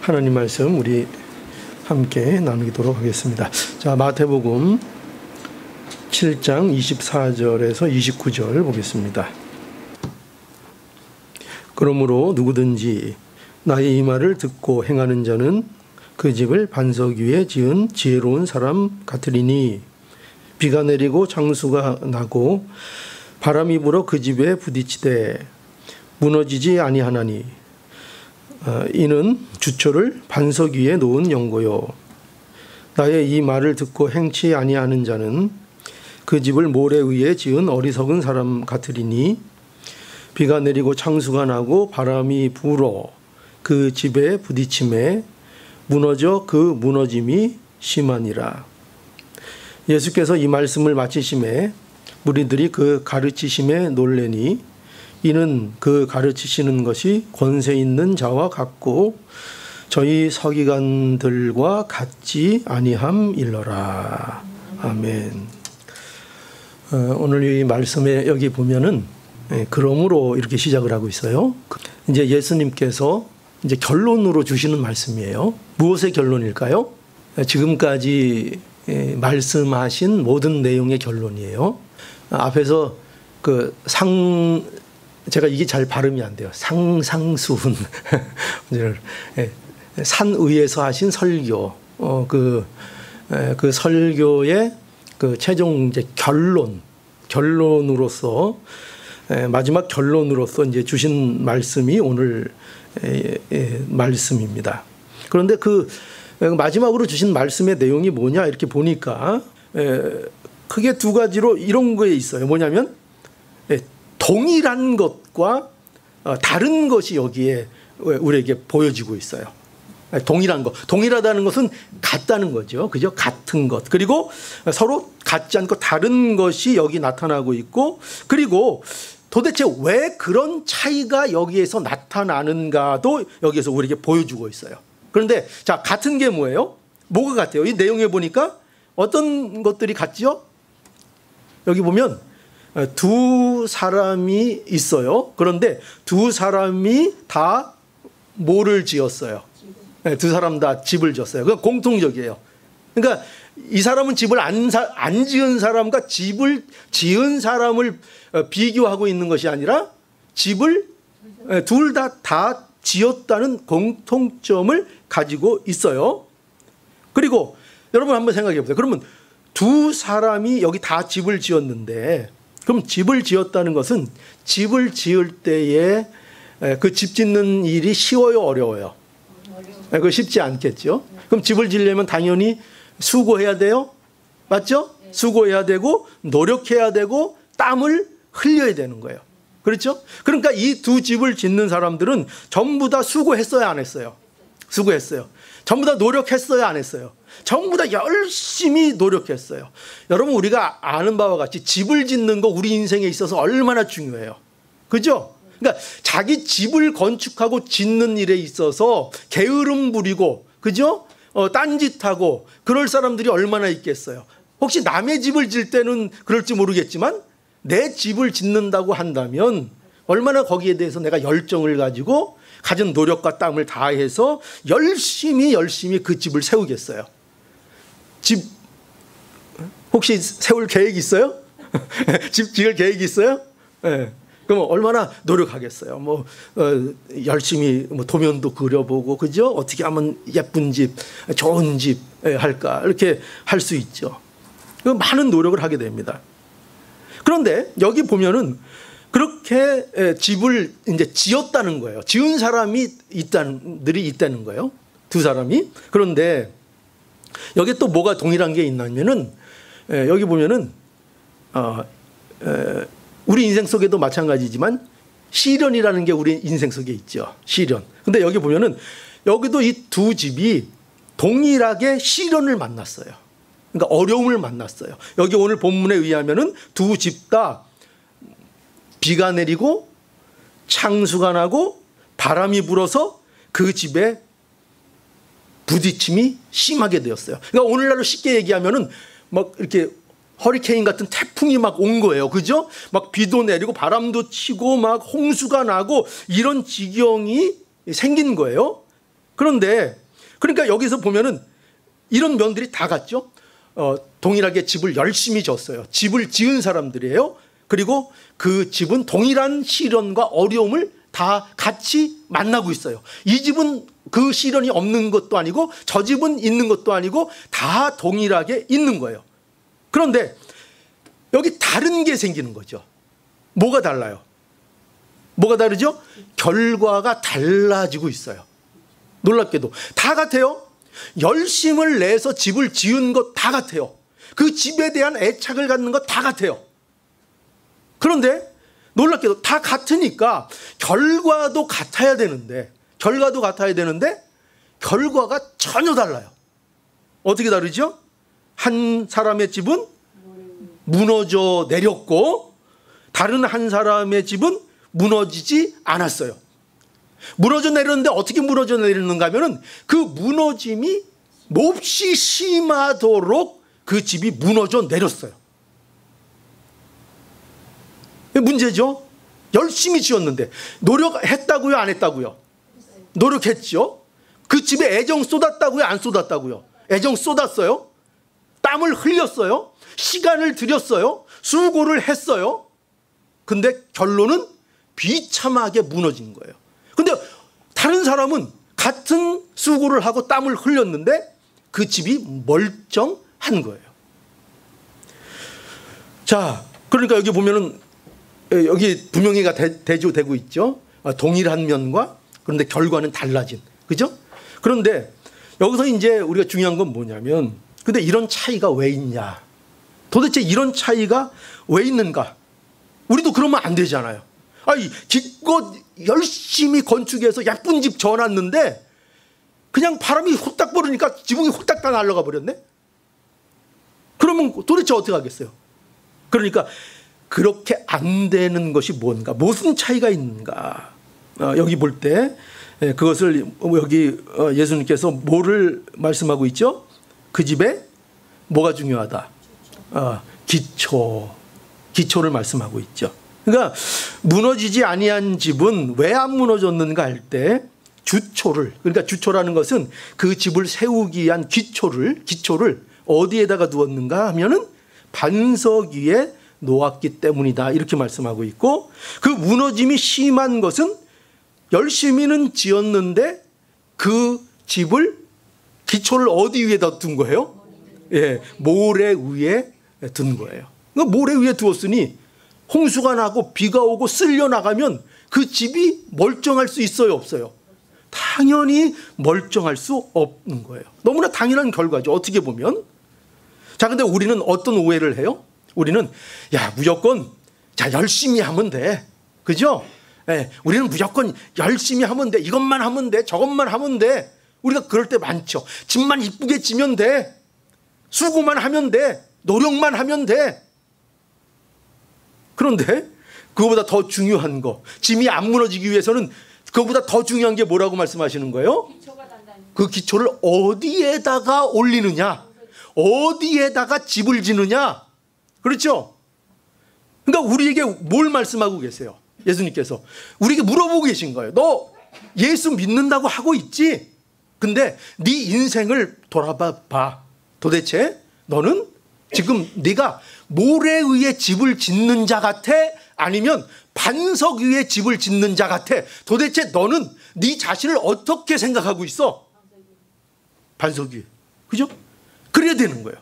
하나님 말씀 우리 함께 나누도록 하겠습니다. 자, 마태복음 7장 24절에서 29절 보겠습니다. 그러므로 누구든지 나의 이 말을 듣고 행하는 자는 그 집을 반석 위에 지은 지혜로운 사람 같으리니 비가 내리고 장수가 나고 바람이 불어 그 집에 부딪히되 무너지지 아니하나니 이는 주초를 반석 위에 놓은 연고요. 나의 이 말을 듣고 행치 아니하는 자는 그 집을 모래 위에 지은 어리석은 사람 같으리니 비가 내리고 창수가 나고 바람이 불어 그 집에 부딪힘에 무너져 그 무너짐이 심하니라. 예수께서 이 말씀을 마치심에 무리들이 그 가르치심에 놀래니 이는 그 가르치시는 것이 권세 있는 자와 같고 저희 서기관들과 같지 아니함일러라. 아멘. 오늘 이 말씀에 여기 보면은 그러므로 이렇게 시작을 하고 있어요. 이제 예수님께서 이제 결론으로 주시는 말씀이에요. 무엇의 결론일까요? 지금까지 말씀하신 모든 내용의 결론이에요. 앞에서 제가 이게 잘 발음이 안 돼요. 상상수훈. 산 위에서 하신 설교. 그 설교의 그 최종 이제 결론으로서 마지막 결론으로서 이제 주신 말씀이 오늘 말씀입니다. 그런데 그 마지막으로 주신 말씀의 내용이 뭐냐 이렇게 보니까 크게 두 가지로 이런 거에 있어요. 뭐냐면 동일한 것과 다른 것이 여기에 우리에게 보여지고 있어요. 동일한 것. 동일하다는 것은 같다는 거죠. 그죠? 같은 것. 그리고 서로 같지 않고 다른 것이 여기 나타나고 있고, 그리고 도대체 왜 그런 차이가 여기에서 나타나는가도 여기에서 우리에게 보여주고 있어요. 그런데 자, 같은 게 뭐예요? 뭐가 같아요? 이 내용에 보니까 어떤 것들이 같죠? 여기 보면 두 사람이 있어요. 그런데 두 사람이 다 뭐를 지었어요? 두 사람 다 집을 지었어요. 그건 공통적이에요. 그러니까 이 사람은 집을 안 지은 사람과 집을 지은 사람을 비교하고 있는 것이 아니라 집을 둘 다 지었다는 공통점을 가지고 있어요. 그리고 여러분 한번 생각해 보세요. 그러면 두 사람이 여기 다 집을 지었는데, 그럼 집을 지었다는 것은 집을 지을 때에 그 집 짓는 일이 쉬워요, 어려워요? 그거 쉽지 않겠죠. 그럼 집을 지으려면 당연히 수고해야 돼요. 맞죠? 수고해야 되고 노력해야 되고 땀을 흘려야 되는 거예요. 그렇죠? 그러니까 이 두 집을 짓는 사람들은 전부 다 수고했어요, 안 했어요? 수고했어요. 전부 다 노력했어요, 안 했어요? 전부 다 열심히 노력했어요. 여러분, 우리가 아는 바와 같이 집을 짓는 거 우리 인생에 있어서 얼마나 중요해요. 그죠? 그러니까 자기 집을 건축하고 짓는 일에 있어서 게으름 부리고, 그죠? 딴짓하고 그럴 사람들이 얼마나 있겠어요. 혹시 남의 집을 질 때는 그럴지 모르겠지만 내 집을 짓는다고 한다면 얼마나 거기에 대해서 내가 열정을 가지고 가진 노력과 땀을 다해서 열심히 그 집을 세우겠어요. 집 혹시 세울 계획 있어요? 집 지을 계획 있어요? 네. 그럼 얼마나 노력하겠어요. 열심히 도면도 그려보고, 그죠? 어떻게 하면 예쁜 집, 좋은 집 할까, 이렇게 할 수 있죠. 많은 노력을 하게 됩니다. 그런데 여기 보면은 그렇게 집을 이제 지었다는 거예요. 지은 사람이 있다는 거예요. 두 사람이. 그런데 여기 또 뭐가 동일한 게 있냐면은 여기 보면은 우리 인생 속에도 마찬가지지만 시련이라는 게 우리 인생 속에 있죠. 시련. 근데 여기 보면은 여기도 이 두 집이 동일하게 시련을 만났어요. 그러니까 어려움을 만났어요. 여기 오늘 본문에 의하면은 두 집 다 비가 내리고 창수가 나고 바람이 불어서 그 집에 부딪힘이 심하게 되었어요. 그러니까 오늘날로 쉽게 얘기하면은 막 이렇게 허리케인 같은 태풍이 막 온 거예요. 그죠? 막 비도 내리고 바람도 치고 막 홍수가 나고 이런 지경이 생긴 거예요. 그런데 그러니까 여기서 보면은 이런 면들이 다 같죠. 동일하게 집을 열심히 졌어요. 집을 지은 사람들이에요. 그리고 그 집은 동일한 시련과 어려움을 다 같이 만나고 있어요. 이 집은 그 시련이 없는 것도 아니고 저 집은 있는 것도 아니고 다 동일하게 있는 거예요. 그런데 여기 다른 게 생기는 거죠. 뭐가 달라요? 뭐가 다르죠? 결과가 달라지고 있어요. 놀랍게도 다 같아요. 열심을 내서 집을 지은 것 다 같아요. 그 집에 대한 애착을 갖는 것 다 같아요. 그런데 놀랍게도 다 같으니까 결과도 같아야 되는데 결과가 전혀 달라요. 어떻게 다르죠? 한 사람의 집은 무너져 내렸고 다른 한 사람의 집은 무너지지 않았어요. 무너져 내렸는데 어떻게 무너져 내렸는가 하면은 그 무너짐이 몹시 심하도록 그 집이 무너져 내렸어요. 문제죠. 열심히 지었는데 노력했다고요, 안 했다고요? 노력했죠. 그 집에 애정 쏟았다고요, 안 쏟았다고요? 애정 쏟았어요. 땀을 흘렸어요. 시간을 들였어요. 수고를 했어요. 근데 결론은 비참하게 무너진 거예요. 근데 다른 사람은 같은 수고를 하고 땀을 흘렸는데 그 집이 멀쩡한 거예요. 자, 그러니까 여기 보면은 여기 분명히가 대조되고 있죠. 동일한 면과 그런데 결과는 달라진. 그죠? 그런데 여기서 이제 우리가 중요한 건 뭐냐면 근데 이런 차이가 왜 있냐? 도대체 이런 차이가 왜 있는가? 우리도 그러면 안 되잖아요. 아니, 기껏 열심히 건축해서 예쁜 집 져놨는데 그냥 바람이 후딱 불으니까 지붕이 후딱 다 날아가 버렸네? 그러면 도대체 어떻게 하겠어요? 그러니까 그렇게 안 되는 것이 뭔가, 무슨 차이가 있는가? 여기 볼 때 그것을 여기 예수님께서 뭐를 말씀하고 있죠? 그 집에 뭐가 중요하다? 기초를 말씀하고 있죠. 그러니까 무너지지 아니한 집은 왜 안 무너졌는가 할 때 주초를, 그러니까 주초라는 것은 그 집을 세우기 위한 기초를 어디에다가 두었는가 하면은 반석 위에 놓았기 때문이다, 이렇게 말씀하고 있고, 그 무너짐이 심한 것은 열심히는 지었는데 그 집을 기초를 어디 위에다 둔 거예요? 예, 모래 위에 둔 거예요. 그러니까 모래 위에 두었으니 홍수가 나고 비가 오고 쓸려 나가면 그 집이 멀쩡할 수 있어요, 없어요? 당연히 멀쩡할 수 없는 거예요. 너무나 당연한 결과죠, 어떻게 보면. 자, 근데 우리는 어떤 오해를 해요? 우리는 무조건 열심히 하면 돼. 그죠? 예, 우리는 무조건 열심히 하면 돼. 이것만 하면 돼. 저것만 하면 돼. 우리가 그럴 때 많죠. 집만 이쁘게 지면 돼. 수고만 하면 돼. 노력만 하면 돼. 그런데 그거보다 더 중요한 거, 짐이 안 무너지기 위해서는 그거보다 더 중요한 게 뭐라고 말씀하시는 거예요? 그 기초를 어디에다가 올리느냐, 어디에다가 집을 지느냐. 그렇죠? 그러니까 우리에게 뭘 말씀하고 계세요? 예수님께서 우리에게 물어보고 계신 거예요. 너 예수 믿는다고 하고 있지? 근데 네 인생을 돌아봐 봐. 도대체 너는 지금 네가 모래 위에 집을 짓는 자 같아? 아니면 반석 위에 집을 짓는 자 같아? 도대체 너는 네 자신을 어떻게 생각하고 있어? 반석 위에. 그죠? 그래야 되는 거예요.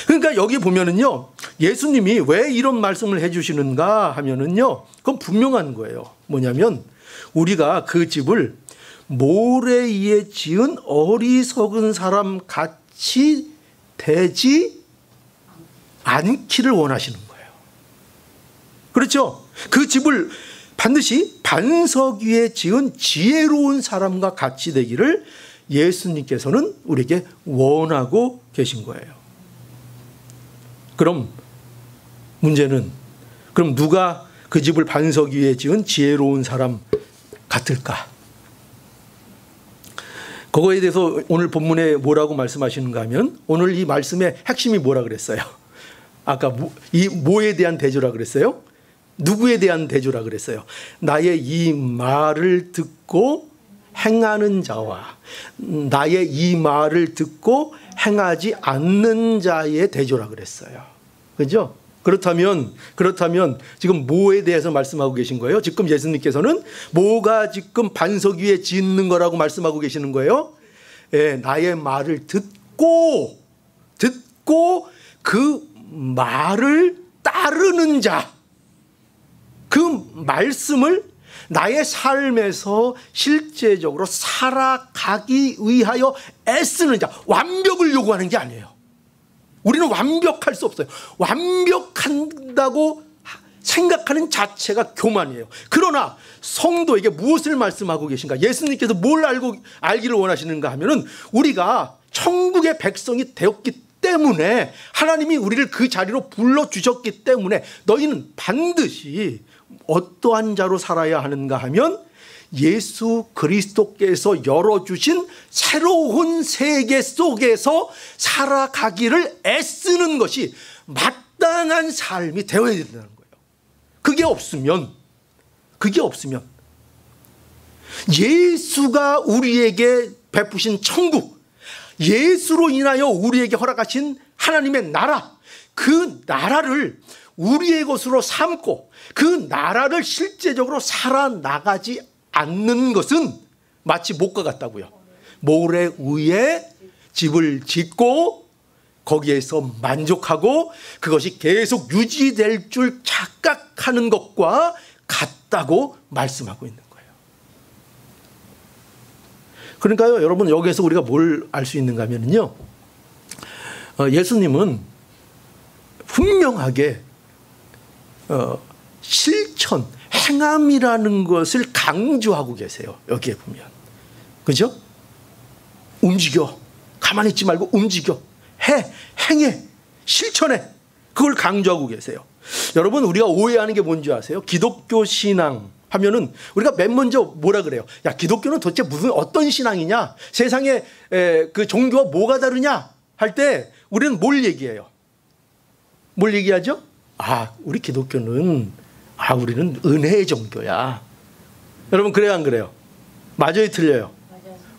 그러니까 여기 보면은요, 예수님이 왜 이런 말씀을 해주시는가 하면은요, 그건 분명한 거예요. 뭐냐면 우리가 그 집을 모래 위에 지은 어리석은 사람 같이 되지 않기를 원하시는 거예요. 그렇죠? 그 집을 반드시 반석 위에 지은 지혜로운 사람과 같이 되기를 예수님께서는 우리에게 원하고 계신 거예요. 그럼 문제는, 그럼 누가 그 집을 반석 위에 지은 지혜로운 사람 같을까? 그거에 대해서 오늘 본문에 뭐라고 말씀하시는가 하면, 오늘 이 말씀의 핵심이 뭐라 그랬어요? 아까 이 뭐에 대한 대조라 그랬어요? 누구에 대한 대조라 그랬어요? 나의 이 말을 듣고 행하는 자와 나의 이 말을 듣고 행하지 않는 자의 대조라 그랬어요. 그죠? 그렇다면 지금 뭐에 대해서 말씀하고 계신 거예요? 지금 예수님께서는 뭐가 지금 반석 위에 짓는 거라고 말씀하고 계시는 거예요? 예, 나의 말을 듣고 그 말을 따르는 자, 그 말씀을 나의 삶에서 실제적으로 살아가기 위하여 애쓰는 자, 완벽을 요구하는 게 아니에요. 우리는 완벽할 수 없어요. 완벽한다고 생각하는 자체가 교만이에요. 그러나 성도에게 무엇을 말씀하고 계신가? 예수님께서 뭘 알기를 원하시는가 하면은 우리가 천국의 백성이 되었기 때문에, 하나님이 우리를 그 자리로 불러주셨기 때문에 너희는 반드시 어떠한 자로 살아야 하는가 하면 예수 그리스도께서 열어주신 새로운 세계 속에서 살아가기를 애쓰는 것이 마땅한 삶이 되어야 된다는 거예요. 그게 없으면 예수가 우리에게 베푸신 천국, 예수로 인하여 우리에게 허락하신 하나님의 나라, 그 나라를 우리의 것으로 삼고 그 나라를 실제적으로 살아나가지 않는 것은 마치 못과 같다고요. 모래 위에 집을 짓고 거기에서 만족하고 그것이 계속 유지될 줄 착각하는 것과 같다고 말씀하고 있는 거예요. 그러니까요, 여러분, 여기에서 우리가 뭘 알 수 있는가 하면요, 예수님은 분명하게 실천, 행함이라는 것을 강조하고 계세요. 여기에 보면. 그죠? 움직여. 가만히 있지 말고 움직여. 행해. 실천해. 그걸 강조하고 계세요. 여러분, 우리가 오해하는 게 뭔지 아세요? 기독교 신앙 하면은 우리가 맨 먼저 뭐라 그래요? 야, 기독교는 도대체 어떤 신앙이냐? 세상에 그 종교와 뭐가 다르냐? 할 때 우리는 뭘 얘기해요? 뭘 얘기하죠? 우리 기독교는 우리는 은혜의 종교야. 여러분, 그래요, 안 그래요? 맞아요, 틀려요?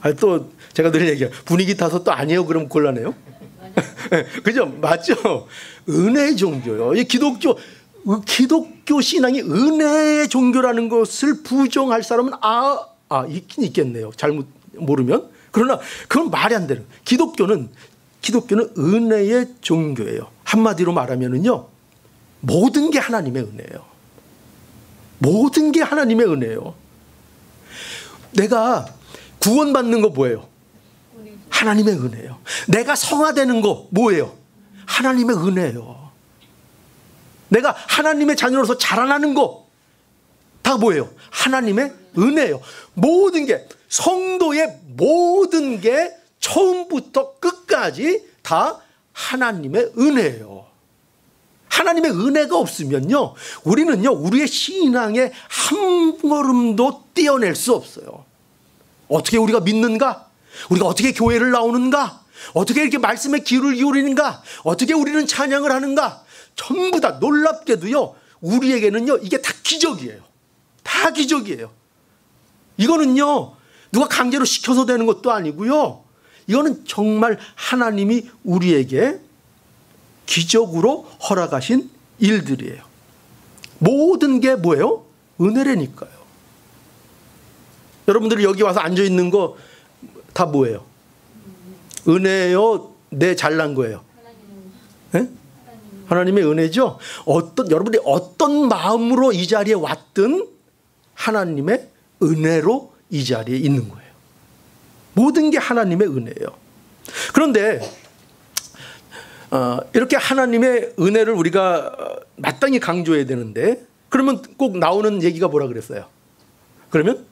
맞아요. 또 제가 늘 얘기해요. 분위기 타서 또 아니에요, 그럼 곤란해요? 그죠? 맞죠? 은혜의 종교요. 이 기독교 신앙이 은혜의 종교라는 것을 부정할 사람은 있긴 있겠네요. 잘못 모르면. 그러나 그건 말이 안 되는. 기독교는 은혜의 종교예요. 한마디로 말하면은요, 모든 게 하나님의 은혜예요. 모든 게 하나님의 은혜예요. 내가 구원받는 거 뭐예요? 하나님의 은혜예요. 내가 성화되는 거 뭐예요? 하나님의 은혜예요. 내가 하나님의 자녀로서 자라나는 거 다 뭐예요? 하나님의 은혜예요. 모든 게, 성도의 모든 게 처음부터 끝까지 다 하나님의 은혜예요. 하나님의 은혜가 없으면요, 우리는요, 우리의 신앙에 한 걸음도 떼어낼 수 없어요. 어떻게 우리가 믿는가? 우리가 어떻게 교회를 나오는가? 어떻게 이렇게 말씀에 귀를 기울이는가? 어떻게 우리는 찬양을 하는가? 전부 다 놀랍게도요, 우리에게는요, 이게 다 기적이에요. 다 기적이에요. 이거는요, 누가 강제로 시켜서 되는 것도 아니고요, 이거는 정말 하나님이 우리에게 기적으로 허락하신 일들이에요. 모든 게 뭐예요? 은혜라니까요. 여러분들이 여기 와서 앉아있는 거 다 뭐예요? 은혜요? 내 잘난 거예요? 네? 하나님의 은혜죠? 여러분들이 어떤 마음으로 이 자리에 왔든 하나님의 은혜로 이 자리에 있는 거예요. 모든 게 하나님의 은혜예요. 그런데 이렇게 하나님의 은혜를 우리가 마땅히 강조해야 되는데, 그러면 꼭 나오는 얘기가 뭐라 그랬어요? 그러면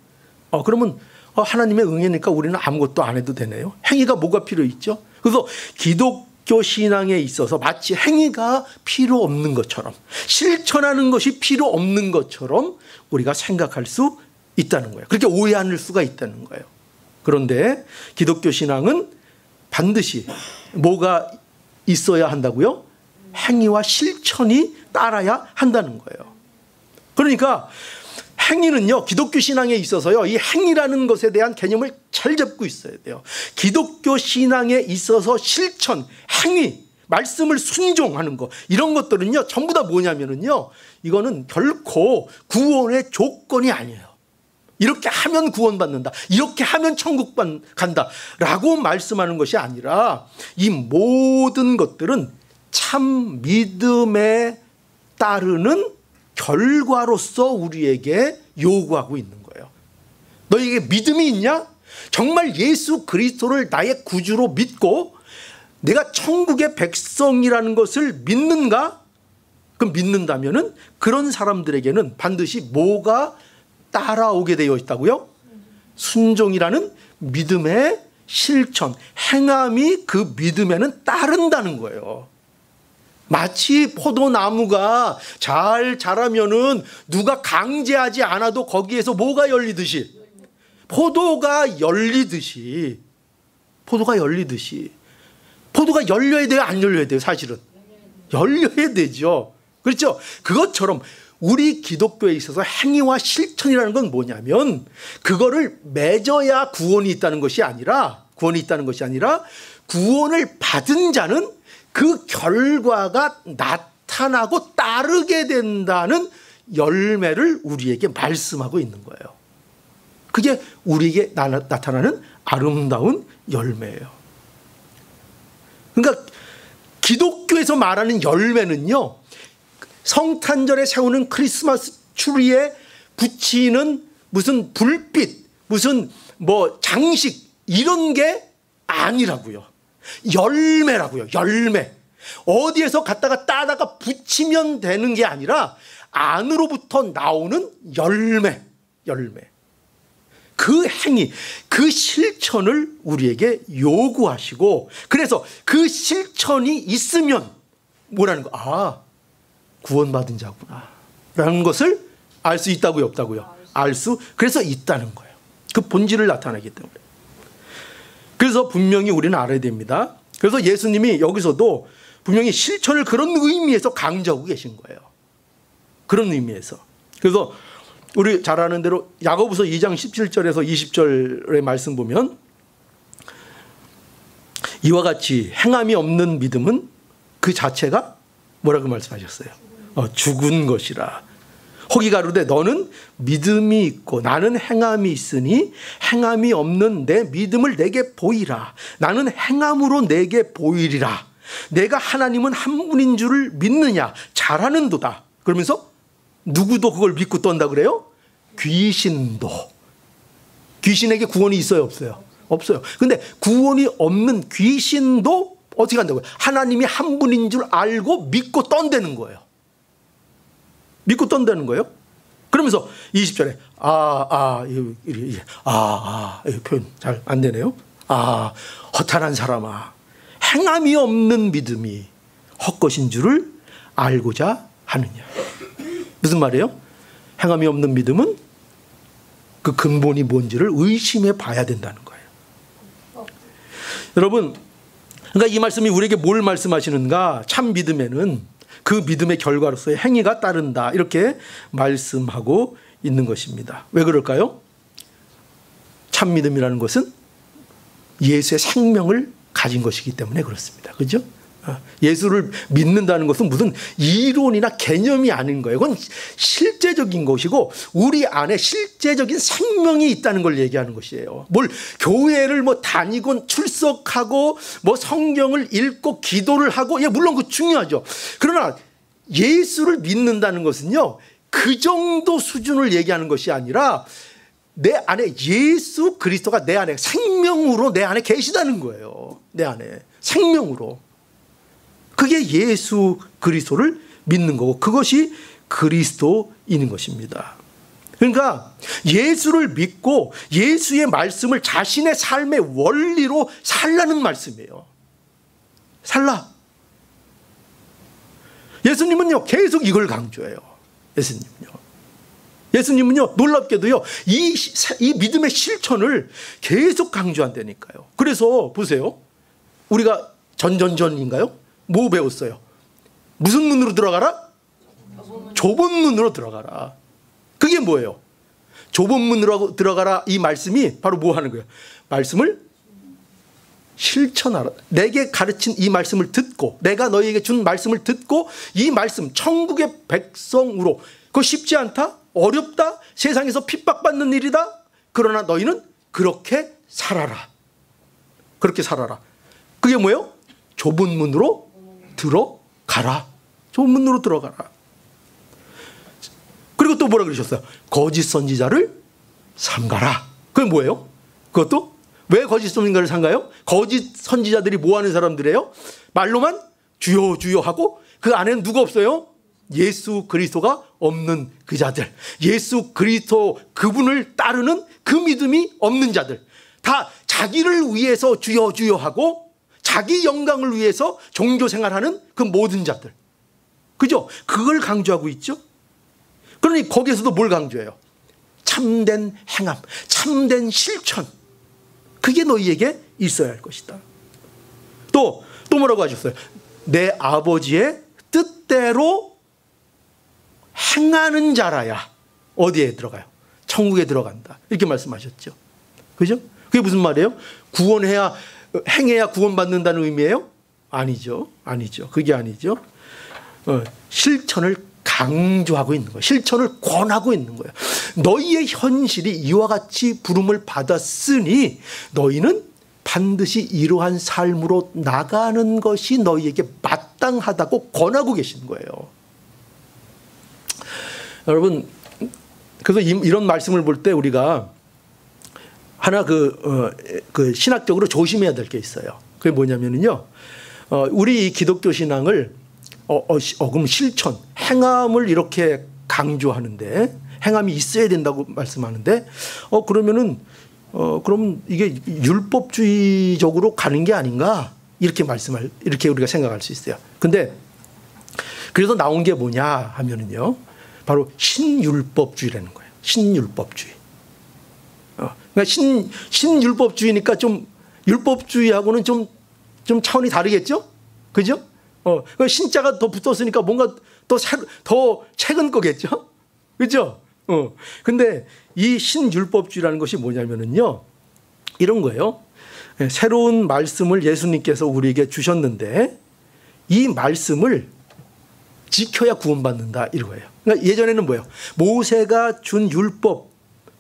하나님의 은혜니까 우리는 아무것도 안 해도 되네요. 행위가 뭐가 필요 있죠? 그래서 기독교 신앙에 있어서 마치 행위가 필요 없는 것처럼, 실천하는 것이 필요 없는 것처럼 우리가 생각할 수 있다는 거예요. 그렇게 오해할 수가 있다는 거예요. 그런데 기독교 신앙은 반드시 뭐가 있어야 한다고요? 행위와 실천이 따라야 한다는 거예요. 그러니까 행위는요, 기독교 신앙에 있어서요, 이 행위라는 것에 대한 개념을 잘 잡고 있어야 돼요. 기독교 신앙에 있어서 실천, 행위, 말씀을 순종하는 거, 이런 것들은요, 전부 다 뭐냐면은요, 이거는 결코 구원의 조건이 아니에요. 이렇게 하면 구원받는다, 이렇게 하면 천국 간다 라고 말씀하는 것이 아니라, 이 모든 것들은 참 믿음에 따르는 결과로서 우리에게 요구하고 있는 거예요. 너에게 믿음이 있냐? 정말 예수 그리스도를 나의 구주로 믿고 내가 천국의 백성이라는 것을 믿는가? 그럼 믿는다면은 그런 사람들에게는 반드시 뭐가 따라오게 되어 있다고요? 순종이라는 믿음의 실천, 행함이 그 믿음에는 따른다는 거예요. 마치 포도나무가 잘 자라면은 누가 강제하지 않아도 거기에서 뭐가 열리듯이, 포도가 열리듯이, 포도가 열려야 돼요, 안 열려야 돼요? 사실은 열려야 되죠. 그렇죠? 그것처럼 우리 기독교에 있어서 행위와 실천이라는 건 뭐냐면, 그거를 맺어야 구원이 있다는 것이 아니라, 구원을 받은 자는 그 결과가 나타나고 따르게 된다는 열매를 우리에게 말씀하고 있는 거예요. 그게 우리에게 나타나는 아름다운 열매예요. 그러니까 기독교에서 말하는 열매는요, 성탄절에 세우는 크리스마스 추리에 붙이는 무슨 불빛, 무슨 뭐 장식, 이런 게 아니라고요. 열매라고요. 열매. 어디에서 갖다가 따다가 붙이면 되는 게 아니라 안으로부터 나오는 열매. 그 행위, 그 실천을 우리에게 요구하시고, 그래서 그 실천이 있으면 뭐라는 거? 아, 구원받은 자구나 라는 것을 알 수 있다고요, 없다고요? 그래서 있다는 거예요. 그 본질을 나타내기 때문에. 그래서 분명히 우리는 알아야 됩니다. 그래서 예수님이 여기서도 분명히 실천을 그런 의미에서 강조하고 계신 거예요. 그런 의미에서. 그래서 우리 잘 아는 대로 야고보서 2장 17절에서 20절의 말씀 보면, 이와 같이 행함이 없는 믿음은 그 자체가 뭐라고 말씀하셨어요? 죽은 것이라. 혹이 가로되 너는 믿음이 있고 나는 행함이 있으니 행함이 없는 내 믿음을 내게 보이라. 나는 행함으로 내게 보이리라. 내가 하나님은 한 분인 줄을 믿느냐? 잘하는도다. 그러면서 누구도 그걸 믿고 떤다 그래요? 귀신도. 귀신에게 구원이 있어요, 없어요? 없어요. 근데 구원이 없는 귀신도 어떻게 한다고요? 하나님이 한 분인 줄 알고 믿고 떤다는 거예요. 믿고 떤다는 거예요. 그러면서 20절에 이 표현 잘 안 되네요. 허탄한 사람아, 행함이 없는 믿음이 헛것인 줄을 알고자 하느냐. 무슨 말이에요? 행함이 없는 믿음은 그 근본이 뭔지를 의심해 봐야 된다는 거예요. 여러분, 그러니까 이 말씀이 우리에게 뭘 말씀하시는가? 참 믿음에는 그 믿음의 결과로서의 행위가 따른다, 이렇게 말씀하고 있는 것입니다. 왜 그럴까요? 참 믿음이라는 것은 예수의 생명을 가진 것이기 때문에 그렇습니다. 그렇죠? 예수를 믿는다는 것은 무슨 이론이나 개념이 아닌 거예요. 그건 실제적인 것이고 우리 안에 실제적인 생명이 있다는 걸 얘기하는 것이에요. 뭘 교회를 뭐 다니고 출석하고 뭐 성경을 읽고 기도를 하고, 예, 물론 그 중요하죠. 그러나 예수를 믿는다는 것은요, 그 정도 수준을 얘기하는 것이 아니라 내 안에 예수 그리스도가 내 안에 생명으로 내 안에 계시다는 거예요. 내 안에 생명으로. 그게 예수 그리스도를 믿는 거고, 그것이 그리스도인인 것입니다. 그러니까 예수를 믿고 예수의 말씀을 자신의 삶의 원리로 살라는 말씀이에요. 살라. 예수님은요 계속 이걸 강조해요. 예수님은요 놀랍게도요 이 믿음의 실천을 계속 강조한다니까요. 그래서 보세요. 우리가 전인가요? 뭐 배웠어요? 무슨 문으로 들어가라? 좁은 문으로 들어가라. 그게 뭐예요? 좁은 문으로 들어가라 이 말씀이 바로 뭐 하는 거예요? 말씀을 실천하라. 내게 가르친 이 말씀을 듣고 내가 너희에게 준 말씀을 듣고 이 말씀 천국의 백성으로 그거 쉽지 않다? 어렵다? 세상에서 핍박받는 일이다? 그러나 너희는 그렇게 살아라. 그렇게 살아라. 그게 뭐예요? 좁은 문으로 들어가라. 좁은 문으로 들어가라. 그리고 또 뭐라 그러셨어요? 거짓 선지자를 삼가라. 그게 뭐예요? 그것도 왜 거짓 선지자를 삼가요? 거짓 선지자들이 뭐 하는 사람들이에요? 말로만 주여 주여 하고 그 안에는 누가 없어요? 예수 그리스도가 없는 그 자들, 예수 그리스도 그분을 따르는 그 믿음이 없는 자들, 다 자기를 위해서 주여 주여 하고 자기 영광을 위해서 종교 생활하는 그 모든 자들, 그죠? 그걸 강조하고 있죠. 그러니 거기에서도 뭘 강조해요? 참된 행함, 참된 실천, 그게 너희에게 있어야 할 것이다. 또 뭐라고 하셨어요? 내 아버지의 뜻대로 행하는 자라야 어디에 들어가요? 천국에 들어간다. 이렇게 말씀하셨죠. 그죠? 그게 무슨 말이에요? 구원해야, 행해야 구원받는다는 의미예요? 아니죠. 아니죠. 그게 아니죠. 실천을 강조하고 있는 거예요. 실천을 권하고 있는 거예요. 너희의 현실이 이와 같이 부름을 받았으니 너희는 반드시 이러한 삶으로 나가는 것이 너희에게 마땅하다고 권하고 계신 거예요. 여러분, 그래서 이런 말씀을 볼 때 우리가 하나 그 신학적으로 조심해야 될 게 있어요. 그게 뭐냐면요, 우리 이 기독교 신앙을 그럼 실천, 행함을 이렇게 강조하는데, 행함이 있어야 된다고 말씀하는데, 그러면은 그럼 이게 율법주의적으로 가는 게 아닌가? 이렇게 우리가 생각할 수 있어요. 근데 그래서 나온 게 뭐냐 하면은요, 바로 신율법주의라는 거예요. 신율법주의. 그러니까 신율법주의니까 좀 율법주의하고는 좀 차원이 다르겠죠? 그죠? 그 신자가 더 붙었으니까 뭔가 더 최근 거겠죠? 그죠? 근데 이 신율법주의라는 것이 뭐냐면은요, 이런 거예요. 새로운 말씀을 예수님께서 우리에게 주셨는데 이 말씀을 지켜야 구원받는다, 이거예요. 그러니까 예전에는 뭐예요? 모세가 준 율법,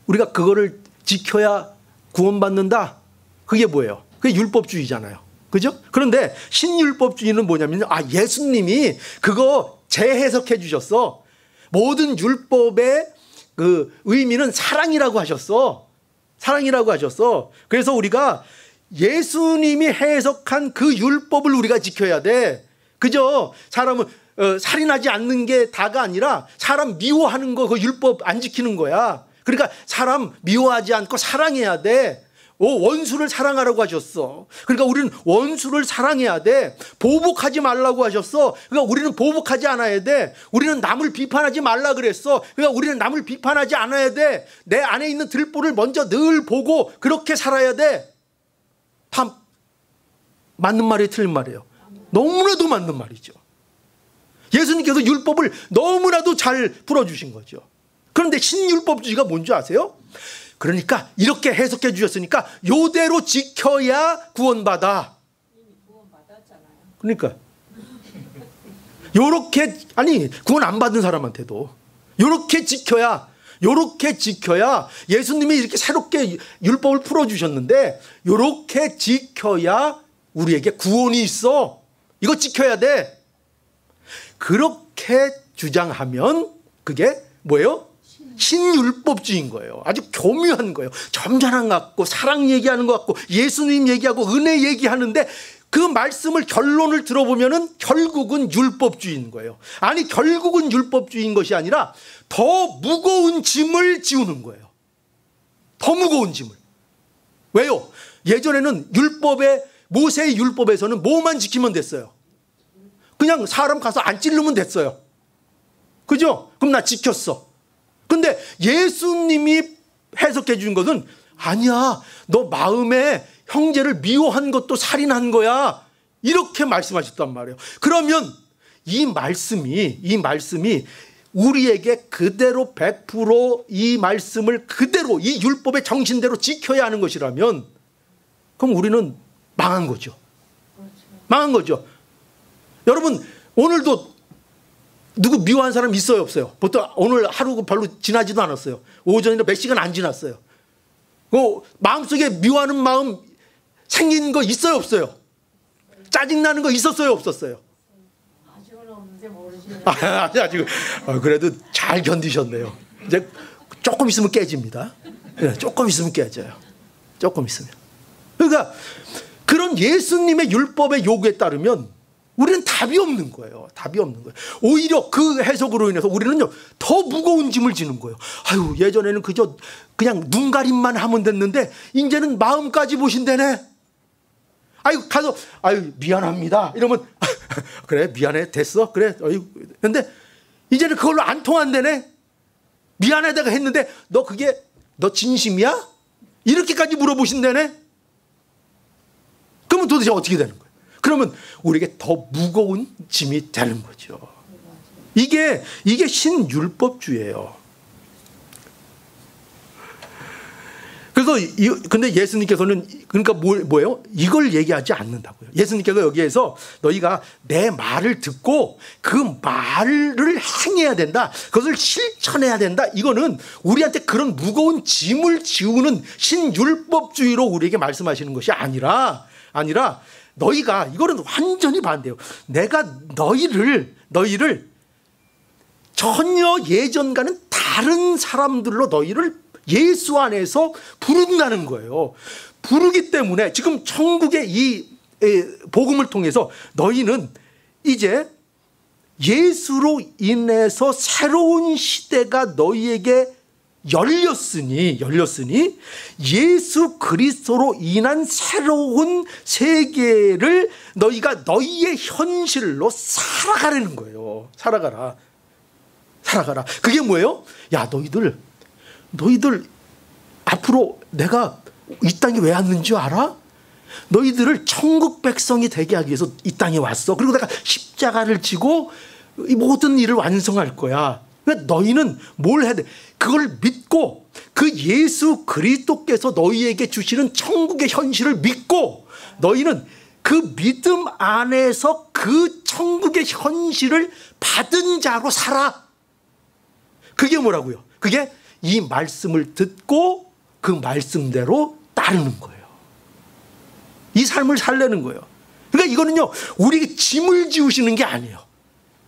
우리가 그거를 지켜야 구원받는다. 그게 뭐예요? 그게 율법주의잖아요. 그죠? 그런데 신율법주의는 뭐냐면, 예수님이 그거 재해석해 주셨어. 모든 율법의 그 의미는 사랑이라고 하셨어. 사랑이라고 하셨어. 그래서 우리가 예수님이 해석한 그 율법을 우리가 지켜야 돼. 그죠? 사람은 살인하지 않는 게 다가 아니라 사람 미워하는 거, 그 율법 안 지키는 거야. 그러니까 사람 미워하지 않고 사랑해야 돼. 원수를 사랑하라고 하셨어. 그러니까 우리는 원수를 사랑해야 돼. 보복하지 말라고 하셨어. 그러니까 우리는 보복하지 않아야 돼. 우리는 남을 비판하지 말라 그랬어. 그러니까 우리는 남을 비판하지 않아야 돼. 내 안에 있는 들보를 먼저 늘 보고 그렇게 살아야 돼. 다 맞는 말이에요, 틀린 말이에요? 너무나도 맞는 말이죠. 예수님께서 율법을 너무나도 잘 풀어주신 거죠. 그런데 신율법주의가 뭔지 아세요? 그러니까 이렇게 해석해 주셨으니까 요대로 지켜야 구원받아. 그러니까 요렇게, 구원 안 받은 사람한테도 요렇게 지켜야 예수님이 이렇게 새롭게 율법을 풀어주셨는데 요렇게 지켜야 우리에게 구원이 있어. 이거 지켜야 돼. 그렇게 주장하면 그게 뭐예요? 신율법주의인 거예요. 아주 교묘한 거예요. 점잖은 것 같고 사랑 얘기하는 것 같고 예수님 얘기하고 은혜 얘기하는데 그 말씀을 결론을 들어보면은 결국은 율법주의인 거예요. 결국은 율법주의인 것이 아니라 더 무거운 짐을 지우는 거예요. 더 무거운 짐을. 왜요? 예전에는 모세의 율법에서는 뭐만 지키면 됐어요? 그냥 사람 가서 안 찌르면 됐어요. 그죠? 그럼 나 지켰어. 근데 예수님이 해석해 주신 것은 아니야, 너 마음에 형제를 미워한 것도 살인한 거야, 이렇게 말씀하셨단 말이에요. 그러면 이 말씀이 우리에게 그대로 100% 이 말씀을 그대로 이 율법의 정신대로 지켜야 하는 것이라면 그럼 우리는 망한 거죠. 망한 거죠. 여러분 오늘도 누구 미워한 사람 있어요 없어요? 보통 오늘 하루 별로 지나지도 않았어요. 오전이나 몇 시간 안 지났어요. 그 마음속에 미워하는 마음 생긴 거 있어요 없어요? 짜증나는 거 있었어요 없었어요? 아직은 없는데 모르시네요. 아직 그래도 잘 견디셨네요. 이제 조금 있으면 깨집니다. 조금 있으면 깨져요. 조금 있으면. 그러니까 그런 예수님의 율법의 요구에 따르면 우리는 답이 없는 거예요. 답이 없는 거예요. 오히려 그 해석으로 인해서 우리는요 더 무거운 짐을 지는 거예요. 아유 예전에는 그냥 눈가림만 하면 됐는데 이제는 마음까지 보신다네. 아유 가서 아유 미안합니다 이러면 그래 미안해 됐어 그래 근데 이제는 그걸로 안 통한다네. 미안하다가 했는데 너 진심이야? 이렇게까지 물어보신다네. 그러면 도대체 어떻게 되는 거예요? 그러면 우리에게 더 무거운 짐이 되는 거죠. 이게 신율법주의예요. 그래서 근데 예수님께서는 그러니까 뭐예요? 이걸 얘기하지 않는다고요. 예수님께서 여기에서 너희가 내 말을 듣고 그 말을 행해야 된다. 그것을 실천해야 된다. 이거는 우리한테 그런 무거운 짐을 지우는 신율법주의로 우리에게 말씀하시는 것이 아니라 너희가 이거는 완전히 반대예요. 내가 너희를 전혀 예전과는 다른 사람들로 너희를 예수 안에서 부른다는 거예요. 부르기 때문에 지금 천국의 이 복음을 통해서 너희는 이제 예수로 인해서 새로운 시대가 너희에게 열렸으니 예수 그리스도로 인한 새로운 세계를 너희가 너희의 현실로 살아가라는 거예요. 살아가라. 그게 뭐예요? 야 너희들 앞으로 내가 이 땅에 왜 왔는지 알아? 너희들을 천국 백성이 되게 하기 위해서 이 땅에 왔어. 그리고 내가 십자가를 지고 이 모든 일을 완성할 거야. 그러니까 너희는 뭘 해야 돼? 그걸 믿고 그 예수 그리스도께서 너희에게 주시는 천국의 현실을 믿고 너희는 그 믿음 안에서 그 천국의 현실을 받은 자로 살아. 그게 뭐라고요? 그게 이 말씀을 듣고 그 말씀대로 따르는 거예요. 이 삶을 살려는 거예요. 그러니까 이거는요 우리에게 짐을 지우시는 게 아니에요.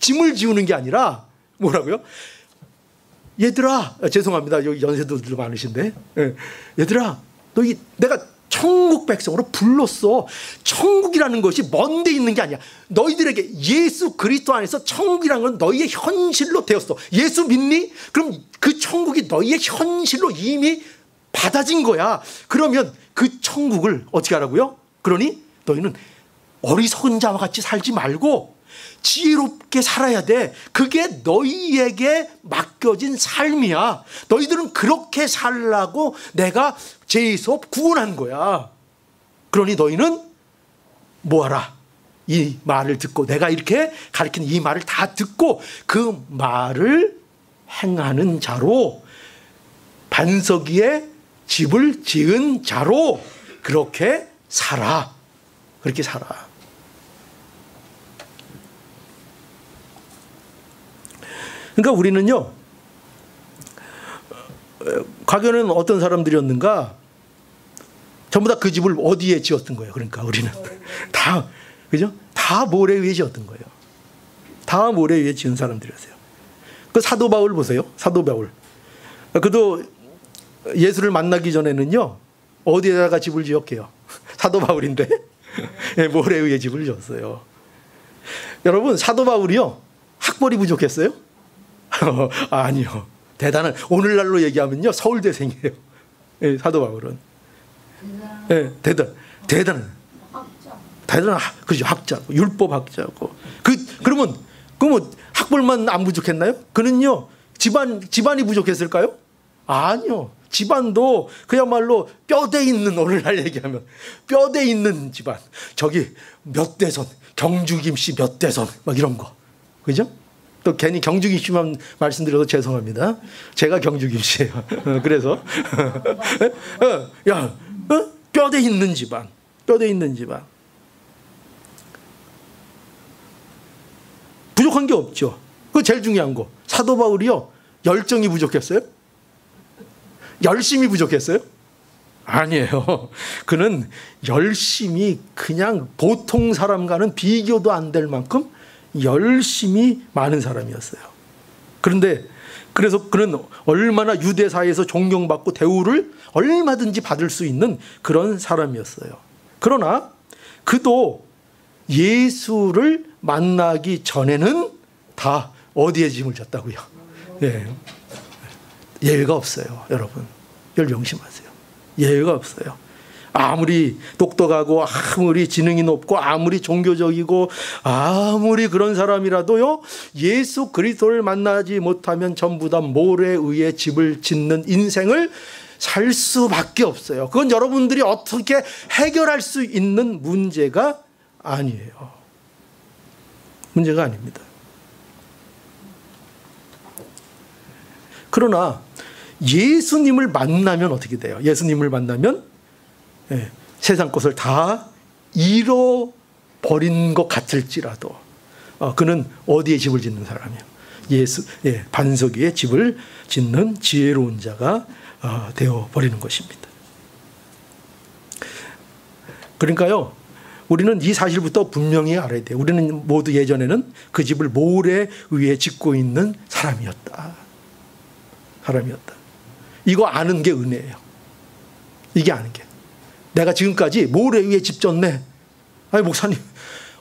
짐을 지우는 게 아니라 뭐라고요? 얘들아 죄송합니다. 여기 연세도들 많으신데 얘들아 너희 내가 천국 백성으로 불렀어. 천국이라는 것이 먼데 있는 게 아니야. 너희들에게 예수 그리스도 안에서 천국이라는 건 너희의 현실로 되었어. 예수 믿니? 그럼 그 천국이 너희의 현실로 이미 받아진 거야. 그러면 그 천국을 어떻게 하라고요? 그러니 너희는 어리석은 자와 같이 살지 말고 지혜롭게 살아야 돼. 그게 너희에게 맡겨진 삶이야. 너희들은 그렇게 살라고 내가 죄에서 구원한 거야. 그러니 너희는 뭐하라? 이 말을 듣고 내가 이렇게 가르치는 이 말을 다 듣고 그 말을 행하는 자로 반석 위에 집을 지은 자로 그렇게 살아. 그렇게 살아. 그러니까 우리는요 과거에는 어떤 사람들이었는가? 전부 다 그 집을 어디에 지었던 거예요? 그러니까 우리는 다 그죠? 다 모래 위에 지었던 거예요. 다 모래 위에 지은 사람들이었어요. 그 사도 바울 보세요. 사도 바울. 그도 예수를 만나기 전에는요 어디에다가 집을 지었게요? 사도 바울인데 모래 위에 집을 지었어요. 여러분 사도 바울이요 학벌이 부족했어요? 아니요. 대단한 오늘날로 얘기하면요 서울대생이에요. 네, 사도 바울은. 네, 대단한 그죠 학자고 율법 학자고. 그러면 학벌만 안 부족했나요? 그는요 집안이 부족했을까요? 아니요. 집안도 그야말로 뼈대 있는 오늘날 얘기하면 뼈대 있는 집안. 저기 몇 대선 경주 김씨 몇 대선 막 이런 거 그죠? 또 괜히 경주김씨만 말씀드려서 죄송합니다. 제가 경주김씨예요. 그래서 야, 뼈대 있는 집안, 뼈대 있는 집안. 부족한 게 없죠. 그거 제일 중요한 거. 사도 바울이요, 열정이 부족했어요? 열심히 부족했어요? 아니에요. 그는 열심히 그냥 보통 사람과는 비교도 안 될 만큼 열심히 많은 사람이었어요. 그래서 그는 얼마나 유대사회에서 존경받고 대우를 얼마든지 받을 수 있는 그런 사람이었어요. 그러나 그도 예수를 만나기 전에는 다 어디에 짐을 졌다고요? 예. 예외가 없어요, 여러분. 열 명심하세요. 예외가 없어요. 아무리 똑똑하고 아무리 지능이 높고 아무리 종교적이고 아무리 그런 사람이라도요, 예수 그리스도를 만나지 못하면 전부 다 모래에 의해 집을 짓는 인생을 살 수밖에 없어요. 그건 여러분들이 어떻게 해결할 수 있는 문제가 아니에요. 문제가 아닙니다. 그러나 예수님을 만나면 어떻게 돼요? 예수님을 만나면 세상 것을 다 잃어버린 것 같을지라도 그는 어디에 집을 짓는 사람이에요? 반석 위에 집을 짓는 지혜로운 자가 되어버리는 것입니다. 그러니까요, 우리는 이 사실부터 분명히 알아야 돼요. 우리는 모두 예전에는 그 집을 모래 위에 짓고 있는 사람이었다. 이거 아는 게 은혜예요. 이게 아는 게. 내가 지금까지 모래 위에 집 졌네. 아니, 목사님,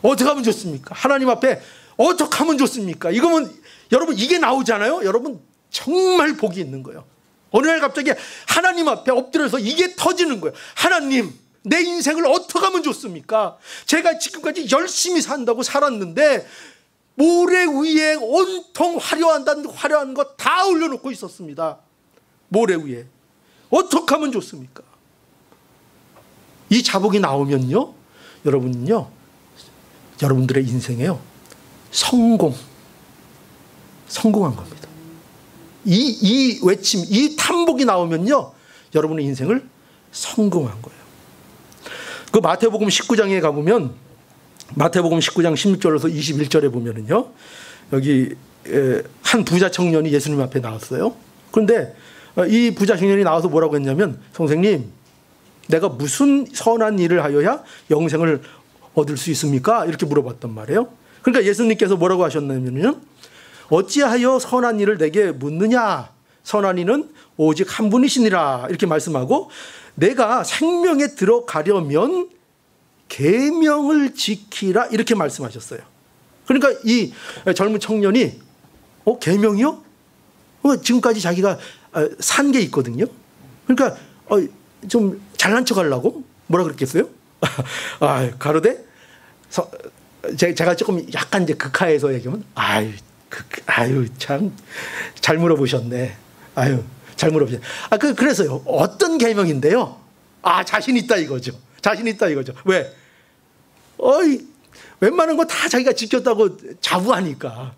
어떻게 하면 좋습니까? 하나님 앞에 어떻게 하면 좋습니까? 이거면, 여러분, 이게 나오잖아요? 여러분, 정말 복이 있는 거예요. 어느 날 갑자기 하나님 앞에 엎드려서 이게 터지는 거예요. 하나님, 내 인생을 어떻게 하면 좋습니까? 제가 지금까지 열심히 산다고 살았는데, 모래 위에 온통 화려한 거 다 올려놓고 있었습니다. 모래 위에. 어떻게 하면 좋습니까? 이 자복이 나오면요, 여러분들의 인생에요, 성공한 겁니다. 이 외침, 이 탐복이 나오면요, 여러분의 인생을 성공한 거예요. 그 마태복음 19장에 가보면, 마태복음 19장 16절에서 21절에 보면은요, 여기 한 부자 청년이 예수님 앞에 나왔어요. 그런데 이 부자 청년이 나와서 뭐라고 했냐면, 선생님, 내가 무슨 선한 일을 하여야 영생을 얻을 수 있습니까? 이렇게 물어봤단 말이에요. 그러니까 예수님께서 뭐라고 하셨냐면요, 어찌하여 선한 일을 내게 묻느냐? 선한 이는 오직 한 분이시니라. 이렇게 말씀하고, 내가 생명에 들어가려면 계명을 지키라. 이렇게 말씀하셨어요. 그러니까 이 젊은 청년이 계명이요? 지금까지 자기가 산 게 있거든요. 그러니까 좀 잘난 척 하려고 뭐라 그랬겠어요? 가로되 제가 조금 약간 이제 극하해서 얘기하면 참 잘 물어보셨네. 잘 물어보셨네. 그래서요, 어떤 계명인데요? 자신 있다 이거죠. 자신 있다 이거죠. 왜? 웬만한 거 다 자기가 지켰다고 자부하니까.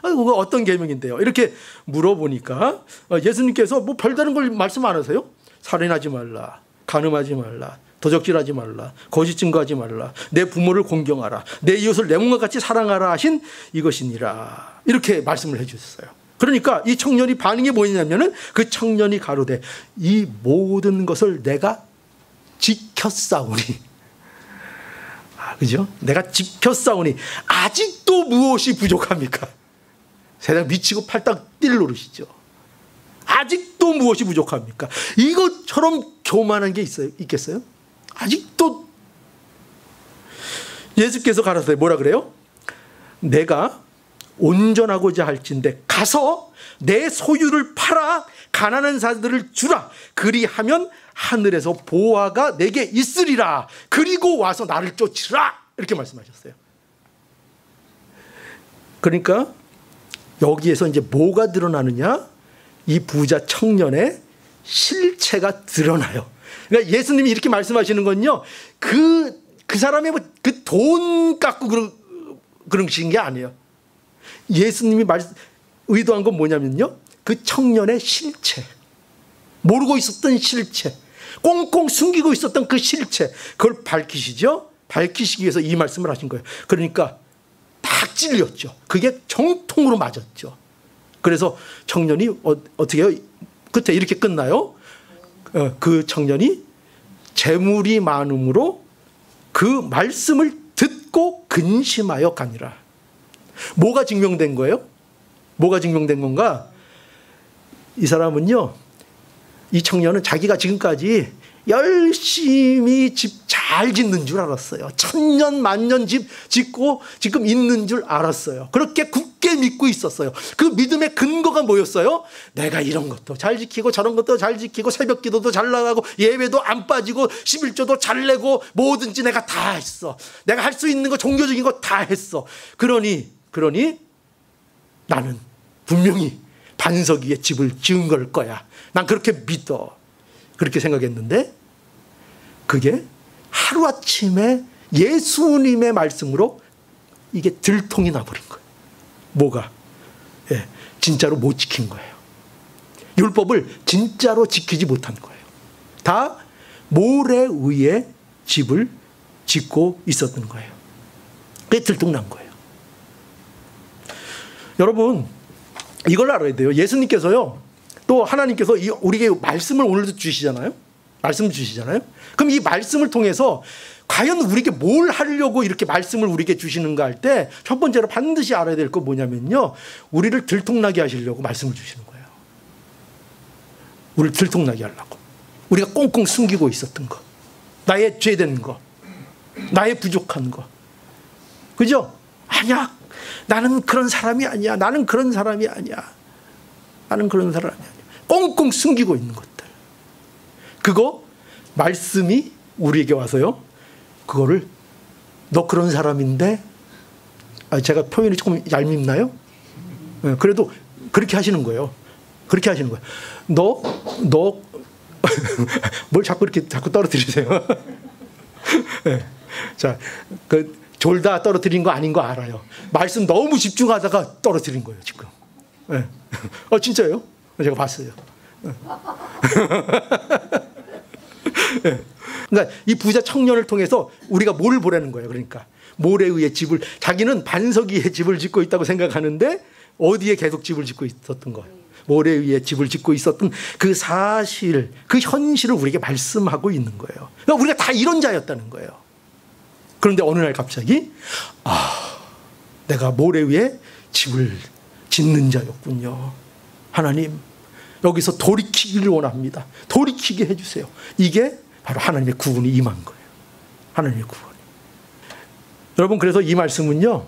그거 어떤 계명인데요? 이렇게 물어보니까 예수님께서 뭐 별다른 걸 말씀 안 하세요? 살인하지 말라, 간음하지 말라, 도적질하지 말라, 거짓 증거하지 말라, 내 부모를 공경하라, 내 이웃을 내 몸과 같이 사랑하라 하신 이것이니라. 이렇게 말씀을 해주셨어요. 그러니까 이 청년이 반응이 뭐였냐면은, 그 청년이 가로되 이 모든 것을 내가 지켰사오니, 그죠? 내가 지켰사오니 아직도 무엇이 부족합니까? 세상 미치고 팔딱 뛸 노릇이죠. 아직도 무엇이 부족합니까? 이것처럼 교만한 게 있겠어요? 아직도. 예수께서 가라사대 뭐라 그래요? 내가 온전하고자 할진대 가서 내 소유를 팔아 가난한 자들을 주라. 그리하면 하늘에서 보화가 내게 있으리라. 그리고 와서 나를 쫓으라. 이렇게 말씀하셨어요. 그러니까 여기에서 이제 뭐가 드러나느냐? 이 부자 청년의 실체가 드러나요. 그러니까 예수님이 이렇게 말씀하시는 건요, 그 사람의 그 돈 갖고 그런 게 아니에요. 예수님이 의도한 건 뭐냐면요, 그 청년의 실체, 모르고 있었던 실체, 꽁꽁 숨기고 있었던 그 실체, 그걸 밝히시죠. 밝히시기 위해서 이 말씀을 하신 거예요. 그러니까 딱 찔렸죠. 그게 정통으로 맞았죠. 그래서 청년이 어떻게 해요? 끝에 이렇게 끝나요. 그 청년이 재물이 많음으로 그 말씀을 듣고 근심하여 가니라. 뭐가 증명된 거예요? 뭐가 증명된 건가? 이 사람은요, 이 청년은 자기가 지금까지 열심히 집 잘 짓는 줄 알았어요. 천년 만년 집 짓고 지금 있는 줄 알았어요. 그렇게 굳게 믿고 있었어요. 그 믿음의 근거가 뭐였어요? 내가 이런 것도 잘 지키고 저런 것도 잘 지키고 새벽 기도도 잘 나가고 예배도 안 빠지고 11조도 잘 내고 뭐든지 내가 다 했어. 내가 할 수 있는 거 종교적인 거 다 했어. 그러니 나는 분명히 반석 위에 집을 지은 걸 거야. 난 그렇게 믿어. 그렇게 생각했는데 그게 하루아침에 예수님의 말씀으로 이게 들통이 나버린 거예요. 뭐가? 진짜로 못 지킨 거예요. 율법을 진짜로 지키지 못한 거예요. 다 모래 위에 집을 짓고 있었던 거예요. 그게 들통난 거예요. 여러분, 이걸 알아야 돼요. 예수님께서요, 또 하나님께서 우리에게 말씀을 오늘도 주시잖아요. 말씀을 주시잖아요. 그럼 이 말씀을 통해서 과연 우리에게 뭘 하려고 이렇게 말씀을 우리에게 주시는가 할 때 첫 번째로 반드시 알아야 될 거 뭐냐면요, 우리를 들통나게 하시려고 말씀을 주시는 거예요. 우리를 들통나게 하려고. 우리가 꽁꽁 숨기고 있었던 거, 나의 죄된 거, 나의 부족한 거, 그죠? 아니야, 나는 그런 사람이 아니야. 나는 그런 사람이 아니야. 나는 그런 사람이 아니야. 꽁꽁 숨기고 있는 것들. 그거 말씀이 우리에게 와서요, 그거를 너 그런 사람인데, 제가 표현이 조금 얄밉나요? 그래도 그렇게 하시는 거예요. 그렇게 하시는 거예요. 너 뭘 자꾸 이렇게 자꾸 떨어뜨리세요. 자, 졸다 떨어뜨린 거 아닌 거 알아요. 말씀 너무 집중하다가 떨어뜨린 거예요, 지금. 진짜예요? 제가 봤어요. 그러니까 이 부자 청년을 통해서 우리가 뭘 보라는 거예요. 그러니까 모래 위에 집을, 자기는 반석 위에 집을 짓고 있다고 생각하는데 어디에 계속 집을 짓고 있었던 거예요. 모래 위에 집을 짓고 있었던 그 사실, 그 현실을 우리에게 말씀하고 있는 거예요. 그러니까 우리가 다 이런 자였다는 거예요. 그런데 어느 날 갑자기 내가 모래 위에 집을 짓는 자였군요. 하나님, 여기서 돌이키기를 원합니다. 돌이키게 해주세요. 이게 바로 하나님의 구원이 임한 거예요. 하나님의 구원이. 여러분, 그래서 이 말씀은요,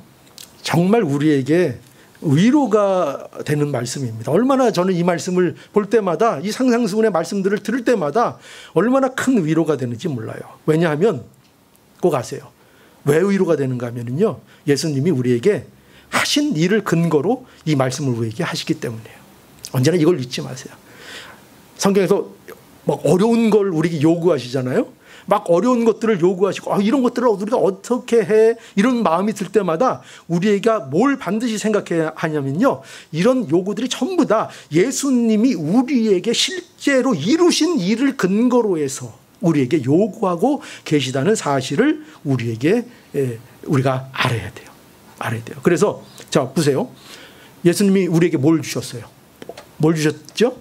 정말 우리에게 위로가 되는 말씀입니다. 얼마나 저는 이 말씀을 볼 때마다, 이 상상수훈의 말씀들을 들을 때마다 얼마나 큰 위로가 되는지 몰라요. 왜냐하면 꼭 아세요. 왜 위로가 되는가 하면요, 예수님이 우리에게 하신 일을 근거로 이 말씀을 우리에게 하시기 때문이에요. 언제나 이걸 잊지 마세요. 성경에서 막 어려운 걸 우리에게 요구하시잖아요. 막 어려운 것들을 요구하시고, 이런 것들을 우리가 어떻게 해? 이런 마음이 들 때마다 우리가 뭘 반드시 생각해야 하냐면요, 이런 요구들이 전부 다 예수님이 우리에게 실제로 이루신 일을 근거로 해서 우리에게 요구하고 계시다는 사실을 우리가 알아야 돼요. 알아야 돼요. 그래서 자, 보세요. 예수님이 우리에게 뭘 주셨어요? 뭘 주셨죠?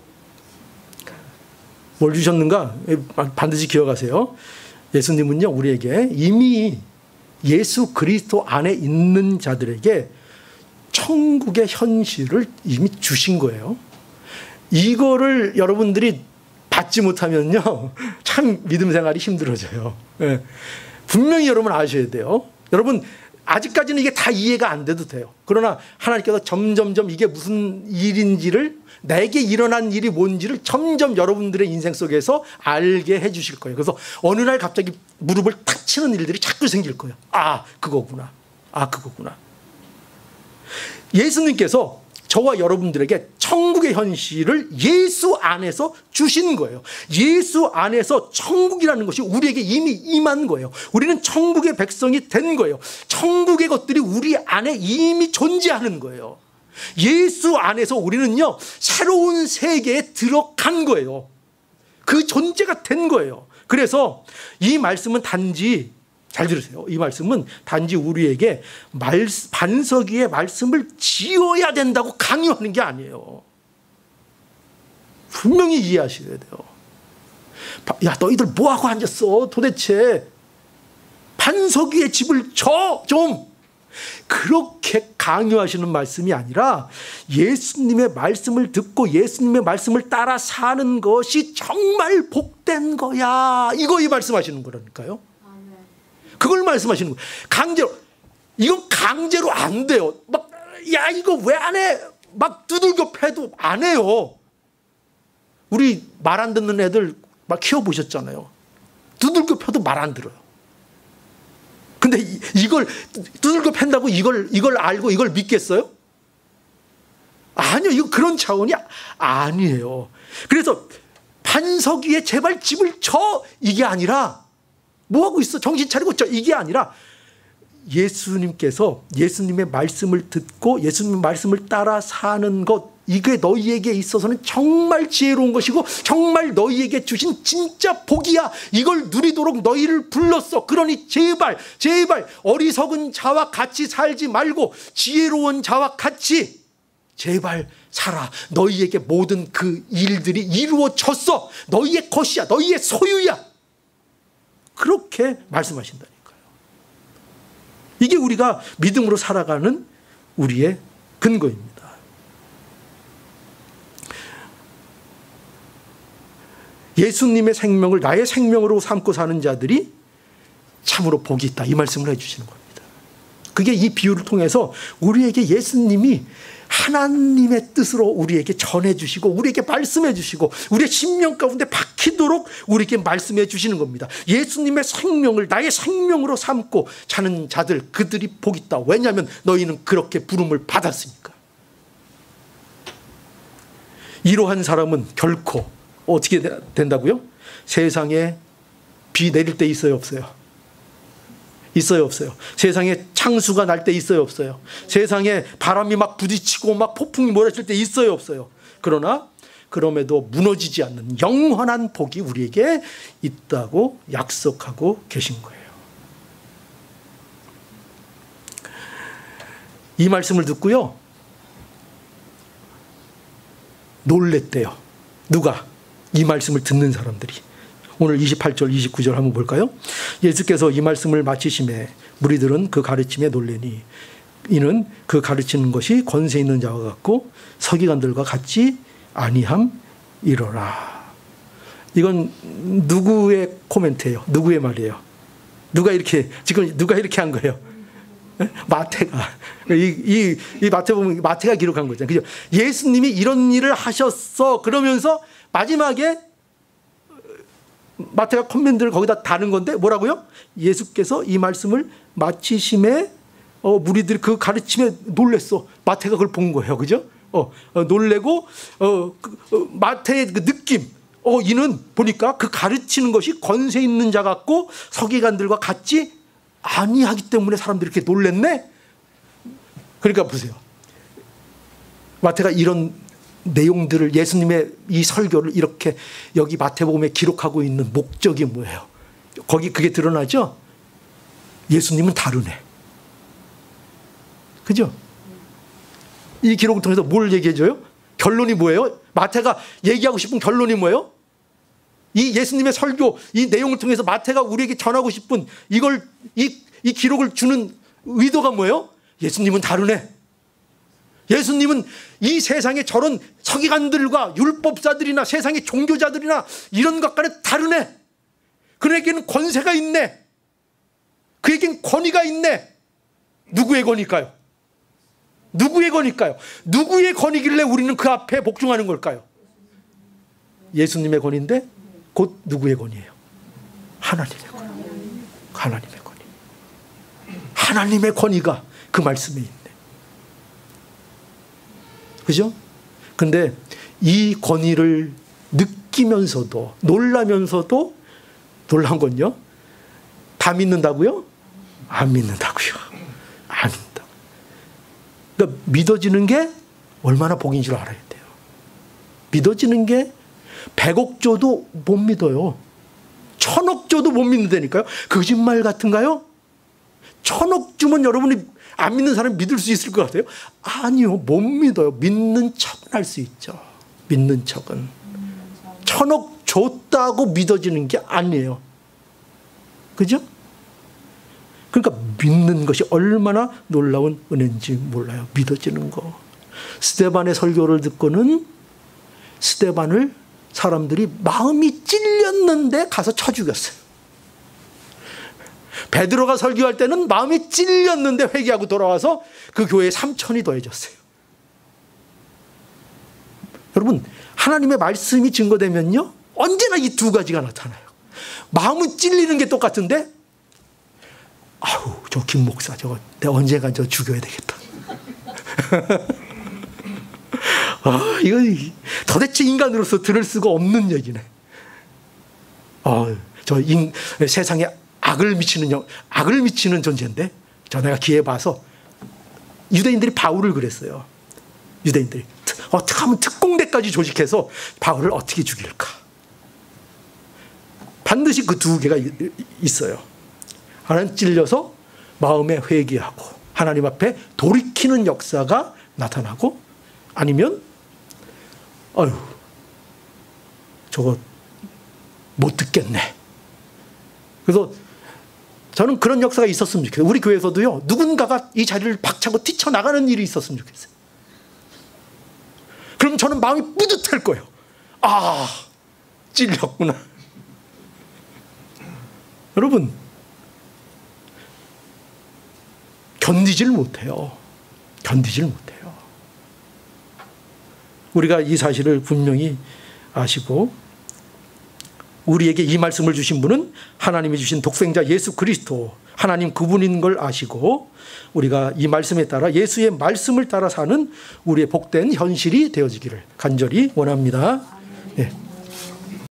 뭘 주셨는가? 반드시 기억하세요. 예수님은요, 우리에게 이미 예수 그리스도 안에 있는 자들에게 천국의 현실을 이미 주신 거예요. 이거를 여러분들이 받지 못하면요, 참 믿음 생활이 힘들어져요. 분명히 여러분 아셔야 돼요. 여러분, 아직까지는 이게 다 이해가 안 돼도 돼요. 그러나 하나님께서 점점점 이게 무슨 일인지를, 내게 일어난 일이 뭔지를 점점 여러분들의 인생 속에서 알게 해 주실 거예요. 그래서 어느 날 갑자기 무릎을 탁 치는 일들이 자꾸 생길 거예요. 그거구나. 그거구나. 예수님께서 저와 여러분들에게 천국의 현실을 예수 안에서 주신 거예요. 예수 안에서 천국이라는 것이 우리에게 이미 임한 거예요. 우리는 천국의 백성이 된 거예요. 천국의 것들이 우리 안에 이미 존재하는 거예요. 예수 안에서 우리는요, 새로운 세계에 들어간 거예요. 그 존재가 된 거예요. 그래서 이 말씀은 단지, 잘 들으세요. 이 말씀은 단지 우리에게 반석 위에 말씀을 지어야 된다고 강요하는 게 아니에요. 분명히 이해하셔야 돼요. 야, 너희들 뭐하고 앉았어? 도대체 반석 위에 집을 져 좀. 그렇게 강요하시는 말씀이 아니라 예수님의 말씀을 듣고 예수님의 말씀을 따라 사는 것이 정말 복된 거야. 이거 말씀하시는 거라니까요. 그걸 말씀하시는 거예요. 강제로. 이건 강제로 안 돼요. 막, 야, 이거 왜 안 해? 막 두들겨 패도 안 해요. 우리 말 안 듣는 애들 막 키워보셨잖아요. 두들겨 패도 말 안 들어요. 근데 이걸 두들겨 팬다고 이걸 알고 이걸 믿겠어요? 아니요. 이거 그런 차원이 아니에요. 그래서 반석 위에 제발 집을 쳐, 이게 아니라 뭐하고 있어? 정신 차리고 쳐, 이게 아니라 예수님께서 예수님의 말씀을 듣고 예수님의 말씀을 따라 사는 것, 이게 너희에게 있어서는 정말 지혜로운 것이고 정말 너희에게 주신 진짜 복이야. 이걸 누리도록 너희를 불렀어. 그러니 제발 어리석은 자와 같이 살지 말고 지혜로운 자와 같이 제발 살아. 너희에게 모든 그 일들이 이루어졌어. 너희의 것이야. 너희의 소유야. 그렇게 말씀하신다니까요. 이게 우리가 믿음으로 살아가는 우리의 근거입니다. 예수님의 생명을 나의 생명으로 삼고 사는 자들이 참으로 복이 있다. 이 말씀을 해주시는 겁니다. 그게 이 비유를 통해서 우리에게 예수님이 하나님의 뜻으로 우리에게 전해주시고 우리에게 말씀해주시고 우리의 심령 가운데 박히도록 우리에게 말씀해주시는 겁니다. 예수님의 생명을 나의 생명으로 삼고 사는 자들, 그들이 복 있다. 왜냐하면 너희는 그렇게 부름을 받았으니까. 이러한 사람은 결코 어떻게 된다고요? 세상에 비 내릴 때 있어요, 없어요? 있어요, 없어요? 세상에 창수가 날 때 있어요, 없어요? 세상에 바람이 막 부딪히고 막 폭풍이 몰아칠 때 있어요, 없어요? 그러나 그럼에도 무너지지 않는 영원한 복이 우리에게 있다고 약속하고 계신 거예요. 이 말씀을 듣고요, 놀랬대요. 누가? 이 말씀을 듣는 사람들이. 오늘 28절 29절 한번 볼까요? 예수께서 이 말씀을 마치심에 무리들은 그 가르침에 놀래니 이는 그 가르치는 것이 권세 있는 자와 같고 서기관들과 같지 아니함이로라. 이건 누구의 코멘트예요? 누구의 말이에요? 누가 이렇게 한 거예요? 마태가. 이 마태 보면 마태가 기록한 거잖아요. 그죠? 예수님이 이런 일을 하셨어. 그러면서 마지막에 마태가 코멘트를 거기다 다는 건데 뭐라고요? 예수께서 이 말씀을 마치심에 무리들이 그 가르침에 놀랬어. 마태가 그걸 본 거예요. 그죠? 놀래고 마태의 그 느낌, 이는 보니까 그 가르치는 것이 권세 있는 자 같고 서기관들과 같지 아니하기 때문에 사람들이 이렇게 놀랬네. 그러니까 보세요. 마태가 이런 내용들을, 예수님의 이 설교를 이렇게 여기 마태복음에 기록하고 있는 목적이 뭐예요? 거기 그게 드러나죠? 예수님은 다르네. 그죠? 이 기록을 통해서 뭘 얘기해줘요? 결론이 뭐예요? 마태가 얘기하고 싶은 결론이 뭐예요? 이 예수님의 설교, 이 내용을 통해서 마태가 우리에게 전하고 싶은 이 기록을 주는 의도가 뭐예요? 예수님은 다르네. 예수님은 이 세상에 저런 서기관들과 율법사들이나 세상의 종교자들이나 이런 것과는 다르네. 그에게는 권세가 있네. 그에겐 권위가 있네. 누구의 권위일까요? 누구의 권위일까요? 누구의 권위길래 우리는 그 앞에 복종하는 걸까요? 예수님의 권위인데 곧 누구의 권위예요? 하나님의 권위. 하나님의 권위. 하나님의 권위가 그 말씀에 있네. 그죠? 근데 이 권위를 느끼면서도 놀라면서도 놀란 건요. 다 믿는다고요? 안 믿는다고요. 안 믿는다. 그러니까 믿어지는 게 얼마나 복인 줄 알아야 돼요. 믿어지는 게 100억 줘도 못 믿어요. 1000억 줘도 못 믿는다니까요. 거짓말 같은가요? 1000억 주면 여러분이 안 믿는 사람 믿을 수 있을 것 같아요? 아니요. 못 믿어요. 믿는 척은 할 수 있죠. 믿는 척은. 1000억 줬다고 믿어지는 게 아니에요. 그죠? 그러니까 믿는 것이 얼마나 놀라운 은혜인지 몰라요. 믿어지는 거. 스데반의 설교를 듣고는 스데반을 사람들이 마음이 찔렸는데 가서 쳐 죽였어요. 베드로가 설교할 때는 마음이 찔렸는데 회개하고 돌아와서 그 교회에 3천이 더해졌어요. 여러분, 하나님의 말씀이 증거되면요, 언제나 이 두 가지가 나타나요. 마음은 찔리는 게 똑같은데, 아우, 저 김 목사, 저거 내가 언젠간 저 죽여야 되겠다. 아, 이거 도대체 인간으로서 들을 수가 없는 얘기네. 세상에 악을 미치는 존재인데, 내가 기회 봐서 유대인들이 바울을 그랬어요. 유대인들이 어떻게 하면 특공대까지 조직해서 바울을 어떻게 죽일까? 반드시 그 두 개가 있어요. 하나는 찔려서 마음에 회개하고 하나님 앞에 돌이키는 역사가 나타나고, 아니면 저거 못 듣겠네. 그래서 저는 그런 역사가 있었으면 좋겠어요. 우리 교회에서도요, 누군가가 이 자리를 박차고 뛰쳐나가는 일이 있었으면 좋겠어요. 그럼 저는 마음이 뿌듯할 거예요. 아, 찔렸구나. 여러분, 견디질 못해요. 견디질 못해요. 우리가 이 사실을 분명히 아시고, 우리에게 이 말씀을 주신 분은 하나님이 주신 독생자 예수 그리스도, 하나님 그분인 걸 아시고, 우리가 이 말씀에 따라 예수의 말씀을 따라 사는 우리의 복된 현실이 되어지기를 간절히 원합니다. 예.